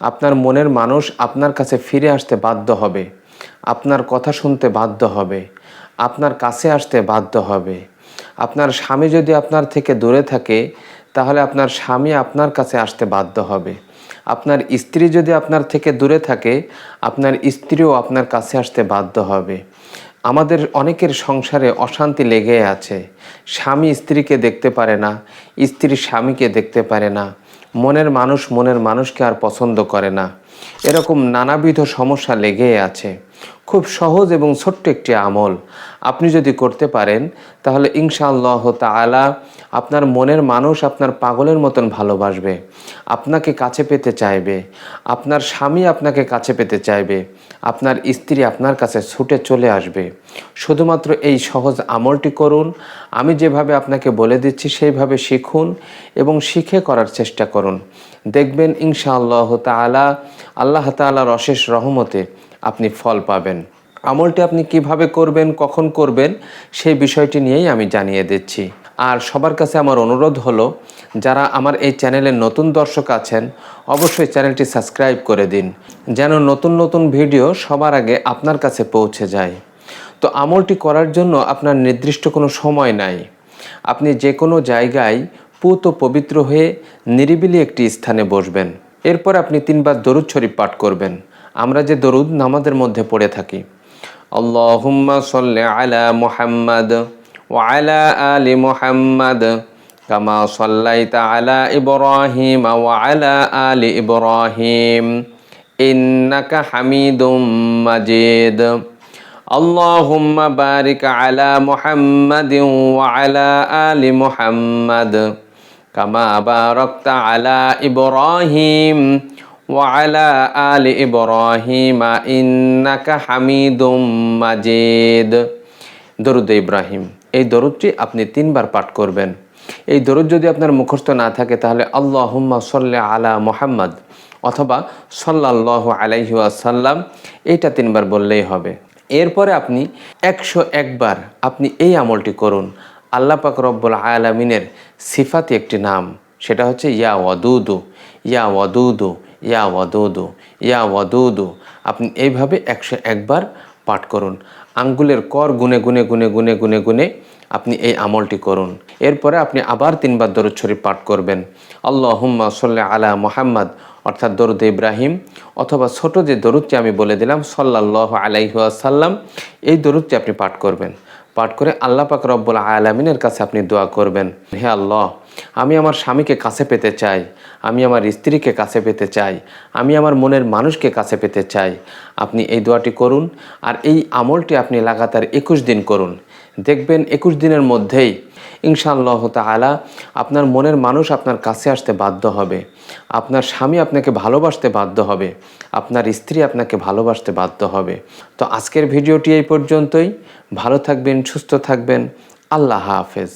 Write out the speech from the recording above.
আপনার মনের মানুষ আপনার কাছে ফিরে আসতে বাধ্য হবে, আপনার কথা শুনতে বাধ্য হবে, আপনার কাছে আসতে বাধ্য হবে। আপনার স্বামী যদি আপনার থেকে দূরে থাকে, তাহলে আপনার স্বামী আপনার কাছে আসতে বাধ্য হবে। আপনার স্ত্রী যদি আপনার থেকে দূরে থাকে, আপনার স্ত্রীও আপনার কাছে আসতে বাধ্য হবে। আমাদের অনেকের সংসারে অশান্তি লেগে আছে। স্বামী স্ত্রীকে দেখতে পারে না, স্ত্রী স্বামীকে দেখতে পারে না, মনের মানুষকে আর পছন্দ করে না। এরকম নানাবিধ সমস্যা লেগে আছে। খুব সহজ এবং ছোট্ট একটি আমল আপনি যদি করতে পারেন, তাহলে ইনশাআল্লাহ তাআলা আপনার মনের মানুষ আপনার পাগলের মতন ভালোবাসবে, আপনাকে কাছে পেতে চাইবে, আপনার স্বামী আপনাকে কাছে পেতে চাইবে, আপনার স্ত্রী আপনার কাছে ছুটে চলে আসবে। শুধুমাত্র এই সহজ আমলটি করুন। আমি যেভাবে আপনাকে বলে দিচ্ছি সেইভাবে শিখুন এবং শিখে করার চেষ্টা করুন। দেখবেন ইনশাআল্লাহ তাআলা আল্লাহ তাআলার অশেষ রহমতে আপনি ফল পাবেন। আমলটি আপনি কিভাবে করবেন, কখন করবেন, সেই বিষয়টি নিয়েই আমি জানিয়ে দিচ্ছি। আর সবার কাছে আমার অনুরোধ হলো, যারা আমার এই চ্যানেলের নতুন দর্শক আছেন, অবশ্যই চ্যানেলটি সাবস্ক্রাইব করে দিন, যেন নতুন নতুন ভিডিও সবার আগে আপনার কাছে পৌঁছে যায়। তো আমলটি করার জন্য আপনার নির্দিষ্ট কোনো সময় নাই। আপনি যে কোনো জায়গায় পুত ও পবিত্র হয়ে নিরিবিলি একটি স্থানে বসবেন। এরপর আপনি 3 বার দরুদ শরীফ পাঠ করবেন। আমরা যে দরুদ নামাজের মধ্যে পড়ে থাকি, আল্লাহুম্মা সাল্লি আলা মুহাম্মাদ ওয়া আলা আলি মুহাম্মাদ কামা সাল্লাইতা আলা ইব্রাহিম ওয়া আলা আলি ইব্রাহিম ইন্নাকা হামিদুম মাজিদ। আল্লাহুম্মা বারিক আলা মুহাম্মাদিন ওয়া আলা আলি মুহাম্মাদ কামা বারাকতা আলা ইব্রাহিম ওয়া আলা আলি ইব্রাহিম ইন্নাকা হামিদুম মাজিদ। দরুদ ইব্রাহিম, এই দরুদটি আপনি 3 বার পাঠ করবেন। এই দরুদ যদি আপনার মুখস্থ না থাকে, তাহলে আল্লাহুম্মা সাল্লি আলা মুহাম্মাদ অথবা সাল্লাল্লাহু আলাইহি ওয়াসাল্লাম, এইটা 3 বার বললেই হবে। এরপরে আপনি 101 বার আপনি এই আমলটি করুন। আল্লাহ পাক রব্বুল আলামিনের সিফাতি একটি নাম, সেটা হচ্ছে ইয়া ওয়াদুদু, ইয়া ওয়াদুদু, ইয়া ওয়াদুদু, ইয়া ওয়াদুদু। আপনি এইভাবে 101 বার পাঠ করুন। আঙ্গুলের কর গুনে গুনে গুনে গুনে গুনে গুনে আপনি এই আমলটি করুন। এরপরে আপনি আবার 3 বার দরুদ শরীফ পাঠ করবেন। আল্লাহুম্মা সাল্লি আলা মুহাম্মাদ অর্থাৎ দরুদ ইব্রাহিম, অথবা ছোট যে দরুদটি আমি বলে দিলাম সাল্লাল্লাহু আলাইহি ওয়াসাল্লাম, এই দরুদটি আপনি পাঠ করবেন। পাঠ করে আল্লাহ পাক রব্বুল আলামিনের কাছে আপনি দোয়া করবেন, হে আল্লাহ, আমি আমার স্বামীকে কাছে পেতে চাই, আমি আমার স্ত্রীকে কাছে পেতে চাই, আমি আমার মনের মানুষকে কাছে পেতে চাই। আপনি এই দোয়াটি করুন, আর এই আমলটি আপনি লাগাতার 21 দিন করুন। দেখবেন 21 দিনের মধ্যেই ইনশাআল্লাহ তাআলা আপনার মনের মানুষ আপনার কাছে আসতে বাধ্য হবে, আপনার স্বামী আপনাকে ভালোবাসতে বাধ্য হবে, আপনার স্ত্রী আপনাকে ভালোবাসতে বাধ্য হবে। তো আজকের ভিডিওটি এই পর্যন্তই। ভালো থাকবেন, সুস্থ থাকবেন। আল্লাহ হাফেজ।